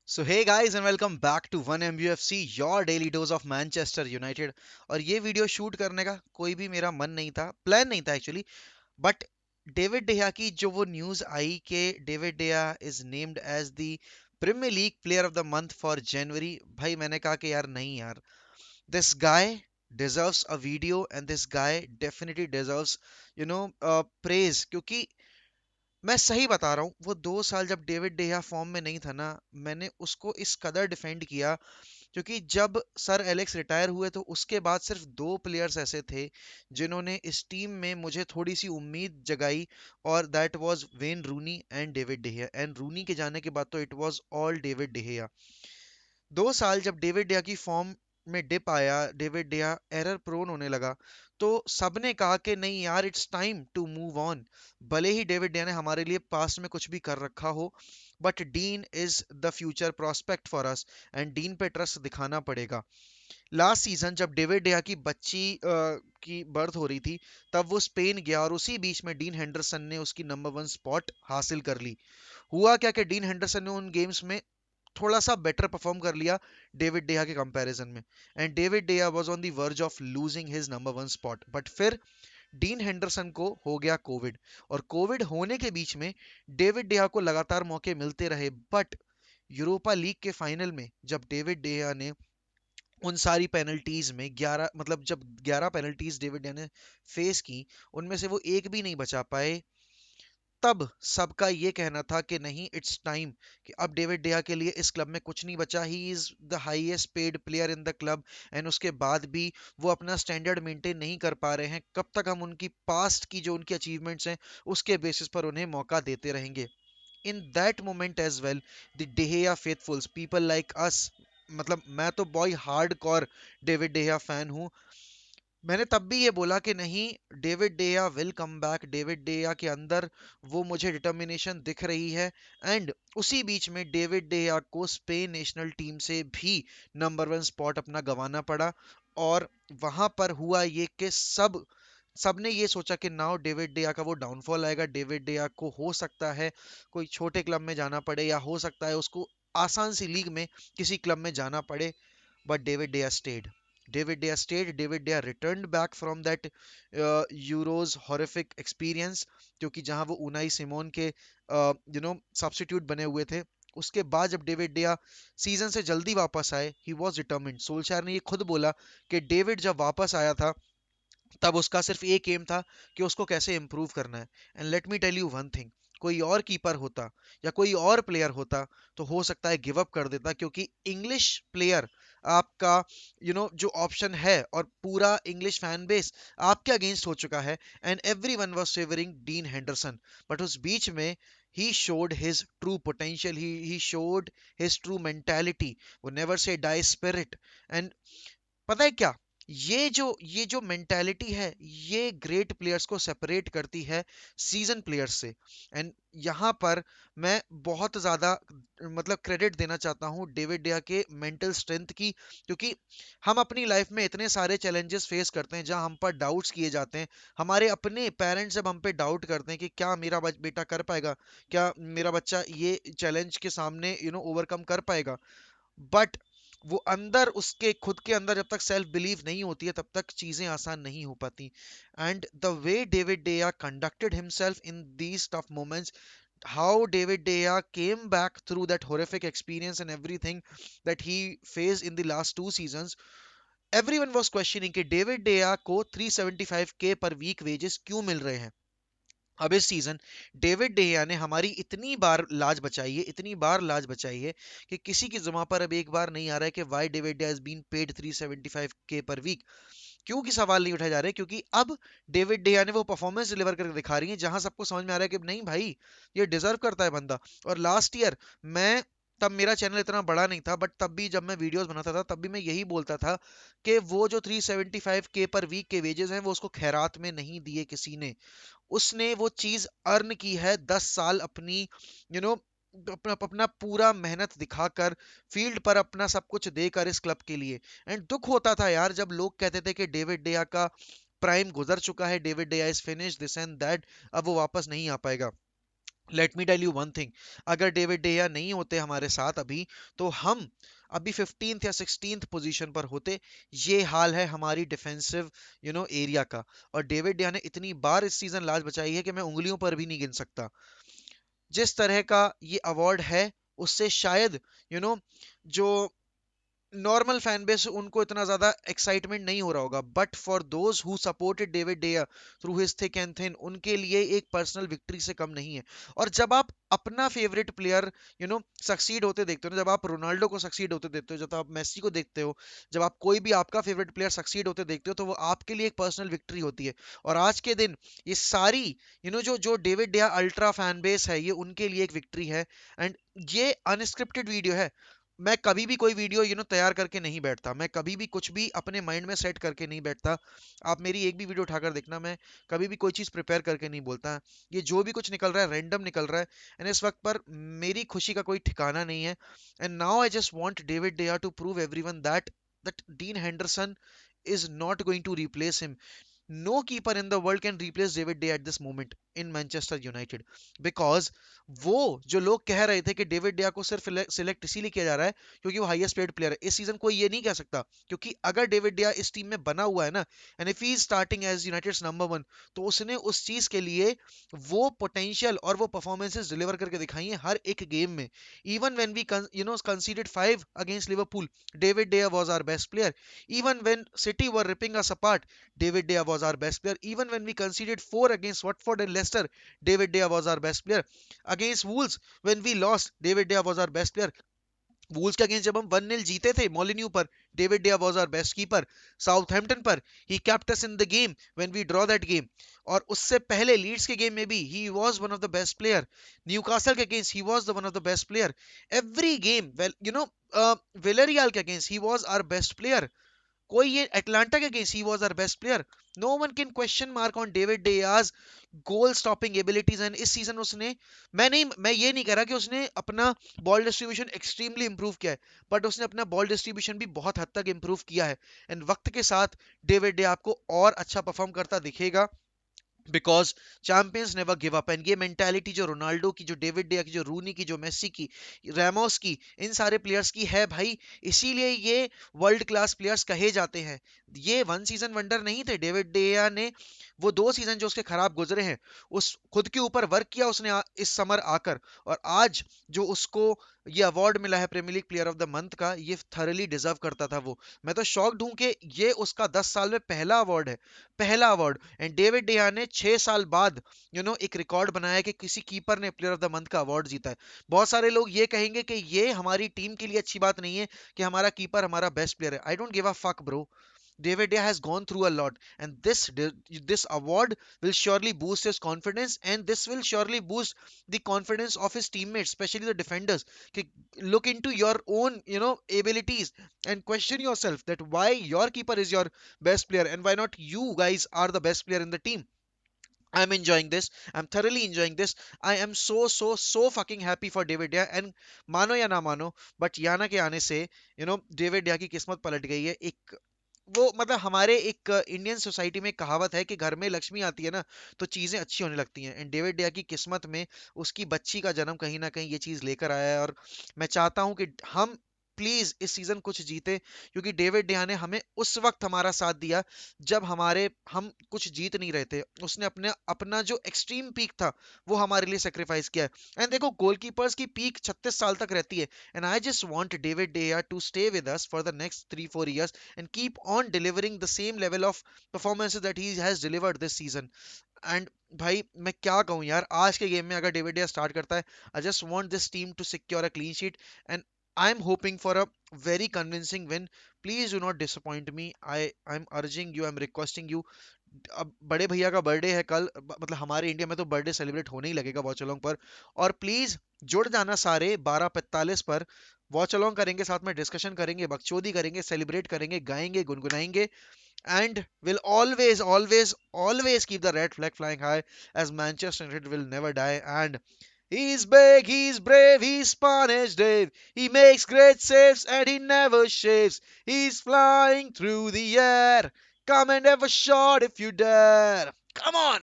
So hey guys and welcome back to one MUFC your daily dose of Manchester United. और ये video shoot करने का कोई भी मेरा मन नहीं था, प्लान नहीं था एक्चुअली। बट डेविड डेया की जो वो न्यूज़ आई कि David De Gea is named as the Premier League player of the month for January, भाई मैंने कहा कि यार नहीं यार, this guy deserves a video and this guy definitely deserves praise. क्योंकि मैं सही बता रहा हूँ, वो 2 साल जब डेविड डेया फॉर्म में नहीं था ना, मैंने उसको इस कदर डिफेंड किया। क्योंकि जब सर एलेक्स रिटायर हुए तो उसके बाद सिर्फ दो प्लेयर्स ऐसे थे जिन्होंने इस टीम में मुझे थोड़ी सी उम्मीद जगाई, और that was when Rooney and David De Gea. And Rooney के जाने के बाद तो it was all David De Gea. 2 साल जब डेविड डेया की फॉर्म में डिप आया, डेविड डेया एरर प्रोन होने लगा, तो सबने कहा कि नहीं यार, it's time to move on. भले ही डेविड डेया ने हमारे लिए पास्ट में कुछ भी कर रखा हो, but dean is the future prospect for us and dean पे ट्रस्ट दिखाना पड़ेगा। लास्ट सीजन जब डेविड डेया की बच्ची की बर्थ हो रही थी, तब वो स्पेन गया और उसी बीच में डीन हेंडरसन ने उसकी नंबर 1 स्पॉट हासिल कर ली। हुआ क्या कि डीन हेंडरसन ने उन गेम्स में थोड़ा सा बेटर परफॉर्म कर लिया डेविड डेया के कंपैरिजन में, and David De Gea was on the verge of losing his number 1 spot. But फिर डीन हेंडरसन को हो गया कोविड, और कोविड होने के बीच में डेविड डेया को लगातार मौके मिलते रहे। बट यूरोपा लीग के फाइनल में जब डेविड डेया ने उन सारी पेनल्टीज में 11, मतलब जब 11 पेनल्टीज डेविड डेया ने फेस की, उनमें से वो एक भी नहीं बचा पाए, तब सबका ये कहना था कि नहीं, इट्स टाइम कि अब डेविड डेया के लिए इस क्लब में कुछ नहीं बचा। He is the highest paid player in the club, and उसके बाद भी वो अपना स्टैंडर्ड मेंटेन नहीं कर पा रहे हैं। कब तक हम उनकी पास्ट की जो उनकी अचीवमेंट्स हैं उसके बेसिस पर उन्हें मौका देते रहेंगे? In that moment as well, the De Gea faithfuls, people like us, मतलब मैं तो boy hardcore David De Gea fan हूँ, मैंने तब भी ये बोला कि नहीं, David De Gea will come back. David De Gea के अंदर वो मुझे डिटर्मिनेशन दिख रही है। एंड उसी बीच में डेविड डेया को स्पेन नेशनल टीम से भी नंबर 1 स्पॉट अपना गंवाना पड़ा। और वहां पर हुआ ये कि सबने ये सोचा कि नाउ डेविड डेया का वो डाउनफॉल आएगा। डेविड डेया को हो सकता है कोई छोटे क्लब में जाना पड़े, या हो सकता है उसको आसान सी लीग में किसी क्लब में जाना पड़े। But David Dea stayed. David Dea stayed. David Dea returned back from that Euros horrific experience, क्योंकि जहां वो उनाई सिमोन के सब्स्टिट्यूट बने हुए थे। उसके बाद जब डेविड डेया सीजन से जल्दी वापस आए, ही वॉज डिटर्मिन्ड। सोल्शायर ने ये खुद बोला कि डेविड जब वापस आया था, तब उसका सिर्फ एक एम था कि उसको कैसे इंप्रूव करना है। And let me tell you one thing, कोई और कीपर होता या कोई और प्लेयर होता तो हो सकता है गिव अप कर देता, क्योंकि इंग्लिश प्लेयर आपका जो ऑप्शन है, और पूरा इंग्लिश फैन बेस आपके अगेंस्ट हो चुका है। And every one was favouring Dean Henderson, but उस बीच में ही showed his true potential, he showed his true mentality, वो never say die spirit. And पता है क्या, ये जो मेंटालिटी है, ये ग्रेट प्लेयर्स को सेपरेट करती है सीजन प्लेयर्स से। एंड यहाँ पर मैं बहुत ज्यादा मतलब क्रेडिट देना चाहता हूँ डेविड डिया के मेंटल स्ट्रेंथ की। क्योंकि हम अपनी लाइफ में इतने सारे चैलेंजेस फेस करते हैं जहां हम पर डाउट्स किए जाते हैं। हमारे अपने पेरेंट्स जब हम पे डाउट करते हैं कि क्या मेरा बेटा कर पाएगा, क्या मेरा बच्चा ये चैलेंज के सामने ओवरकम कर पाएगा। बट वो अंदर, उसके खुद के अंदर जब तक सेल्फ बिलीव नहीं होती है, तब तक चीजें आसान नहीं हो पाती। And the way David De Gea conducted himself in these tough moments, how David Dea came back through that horrific experience and everything that he faced in the last 2 seasons, everyone was questioning कि David डेया को 375K per week wages क्यों मिल रहे हैं। अब इस season David डेया ने हमारी इतनी बार लाज बचाई है, इतनी बार लाज बचाई है, कि किसी की जुबान पर अब एक बार नहीं आ रहा है कि why David De Gea is been paid 375K per week. क्योंकि सवाल नहीं उठाए जा रहे, क्योंकि अब डेविड डेया ने वो परफॉर्मेंस डिलीवर करके दिखा रही है जहां सबको समझ में आ रहा है कि नहीं भाई, ये डिजर्व करता है बंदा। और लास्ट ईयर मैं, तब मेरा चैनल इतना बड़ा नहीं था, बट तब भी जब मैं वीडियोस बनाता था, तब भी मैं यही बोलता था कि वो जो 375K पर वीक के वेजेस हैं, वो उसको खैरात में नहीं दिए किसी ने। उसने वो चीज अर्न की है 10 साल अपनी, यू नो अपना अपना पूरा मेहनत दिखाकर, फील्ड पर अपना सब कुछ देकर इस क्लब के लिए। एंड दुख होता था यार जब लोग कहते थे कि डेविड डेया का प्राइम गुजर चुका है, David De Gea is finish this and that, अब वो वापस नहीं आ पाएगा। Let me tell you one thing, अगर डेविड डेया नहीं होते हमारे साथ अभी, तो हम अभी 15th या 16th पोजीशन पर होते। ये हाल है हमारी डिफेंसिव एरिया का। और डेविड डेया ने इतनी बार इस सीजन लाज बचाई है कि मैं उंगलियों पर भी नहीं गिन सकता। जिस तरह का ये अवार्ड है, उससे शायद यू you नो know, जो नॉर्मल फैन बेस उनको इतना ज्यादा एक्साइटमेंट नहीं हो रहा होगा, but for those who supported David de Gea through his thick and thin, उनके लिए एक पर्सनल विक्ट्री से कम नहीं है। और जब आप अपना फेवरेट प्लेयर सक्सीड होते देखते हो ना, जब आप रोनाल्डो को सक्सीड होते देखते हो, जब आप मेसी को देखते हो, जब आप कोई भी आपका फेवरेट प्लेयर सक्सीड होते देखते हो, तो वो आपके लिए एक पर्सनल विक्ट्री होती है। और आज के दिन ये सारी जो जो डेविड डेया अल्ट्रा फैन बेस है, ये उनके लिए एक विक्ट्री है। एंड ये अनस्क्रिप्टेड वीडियो है। मैं कभी भी कोई वीडियो तैयार करके नहीं बैठता, मैं कभी भी कुछ भी अपने माइंड में सेट करके नहीं बैठता। आप मेरी एक भी वीडियो उठाकर देखना, मैं कभी भी कोई चीज़ प्रिपेयर करके नहीं बोलता। ये जो भी कुछ निकल रहा है रैंडम निकल रहा है। एंड इस वक्त पर मेरी खुशी का कोई ठिकाना नहीं है। And now I just want David De Gea to prove everyone that that Dean Henderson is not going to replace him. No keeper in the world can replace David Day at this moment in Manchester United, because वो जो लोग कह रहे थे कि David डिया को सिर्फ सिलेक्ट इसीलिए किया जा रहा है क्योंकि वो हाईएस्ट पेड प्लेयर है, इस सीजन कोई ये नहीं कह सकता। क्योंकि अगर डेविड डिया इस टीम में बना हुआ है ना, and if he is starting as United's number one, तो उसने उस चीज के लिए वो पोटेंशियल और वो परफॉर्मेंसेस डिलीवर करके दिखाई है हर एक गेम में। Even when we considered 5 against Liverpool, David De Gea was our best player. Even when City were ripping us apart, David De Gea was our best player. Even when we conceded 4 against Watford and Leicester, David De Gea was our best player. Against Wolves, when we lost, David De Gea was our best player. Wolves के against जब हम 1-0 जीते थे Molineux पर, David De Gea was our best keeper. Southampton पर he kept us in the game when we draw that game. और उससे पहले लीड्स के गेम में भी he was one of the best player. Newcastle के against he was the one of the best player. Every game, well Villarreal के against he was our best player. कोई ये एटलांटा के against he was our best player. No one can question mark on David De Gea's goal stopping abilities. And इस season उसने, मैं ये नहीं कह रहा कि उसने अपना बॉल डिस्ट्रीब्यूशन एक्सट्रीमली इंप्रूव किया है, बट उसने अपना बॉल डिस्ट्रीब्यूशन भी बहुत हद तक इंप्रूव किया है। एंड वक्त के साथ डेविड डे आपको और अच्छा परफॉर्म करता दिखेगा, because champions never give up. And ये मेंटालिटी जो रोनाल्डो की, जो डेविड डिया की, जो रूनी की, जो मेसी की, रैमोस की, इन सारे प्लेयर्स की है भाई। इसीलिए ये वर्ल्ड क्लास प्लेयर्स कहे जाते हैं। ये वन सीजन वंडर नहीं थे। डेविड डिया ने वो 2 सीजन जो उसके खराब गुजरे हैं, उस खुद के ऊपर वर्क किया उसने इस समर आकर। और आज जो उसको ये अवार्ड मिला है Premier League player of the month का, ये थरली डिजर्व करता था वो। मैं तो शॉक्ड हूं कि ये उसका 10 साल में पहला अवार्ड है, पहला अवार्ड। एंड डेविड डिया ने 6 साल बाद एक रिकॉर्ड बनाया कि किसी कीपर ने प्लेयर ऑफ द मंथ का अवार्ड जीता है। बहुत सारे लोग ये कहेंगे कि ये हमारी टीम के लिए अच्छी बात नहीं है कि हमारा कीपर हमारा बेस्ट प्लेयर है। I don't give a fuck bro. David Dea has gone through a lot, and this award will surely boost his confidence, and this will surely boost the confidence of his teammates, especially the defenders. Look into your own, abilities, and question yourself that why your keeper is your best player and why not you guys are the best player in the team. I'm enjoying this. I'm thoroughly enjoying this. I am so fucking happy for David Dea. And मानो या ना मानो, but याना के आने से David डिया की किस्मत पलट गई है। एक वो मतलब हमारे एक इंडियन सोसाइटी में कहावत है कि घर में लक्ष्मी आती है ना, तो चीजें अच्छी होने लगती हैं। एंड डेविड डिया की किस्मत में उसकी बच्ची का जन्म कहीं ना कहीं ये चीज लेकर आया है। और मैं चाहता हूं कि हम प्लीज इस सीजन कुछ जीते, क्योंकि डेविड डिया ने हमें उस वक्त हमारा साथ दिया जब हम कुछ जीत नहीं रहे थे। उसने अपने अपना जो एक्सट्रीम पीक था वो हमारे लिए सेक्रीफाइस किया है। एंड देखो, गोलकीपर्स की पीक 36 साल तक रहती है। And I just want David De Gea to stay with us for the next 3-4 years and keep on delivering the same level of performances that he has delivered this season. And भाई मैं क्या कहूँ यार, आज के गेम में अगर David डिया स्टार्ट करता है, I just want this team to secure a clean sheet. And I am hoping for a very convincing win. Please do not disappoint me. I am urging you, I am requesting you. अब बड़े भैया का birthday है कल, मतलब हमारे India में तो बर्थडे सेलिब्रेट होने ही लगेगा वॉच अलोंग पर। और प्लीज जुड़ जाना सारे 12:45 पर। वॉच अलोंग करेंगे, साथ में डिस्कशन करेंगे, बकचोदी करेंगे, सेलिब्रेट करेंगे, गाएंगे, गुनगुनाएंगे। And will always keep the red flag flying high, as Manchester United will never die. And he's big, he's brave, he's Spanish Dave. He makes great saves and he never shaves. He's flying through the air. Come and have a shot if you dare. Come on!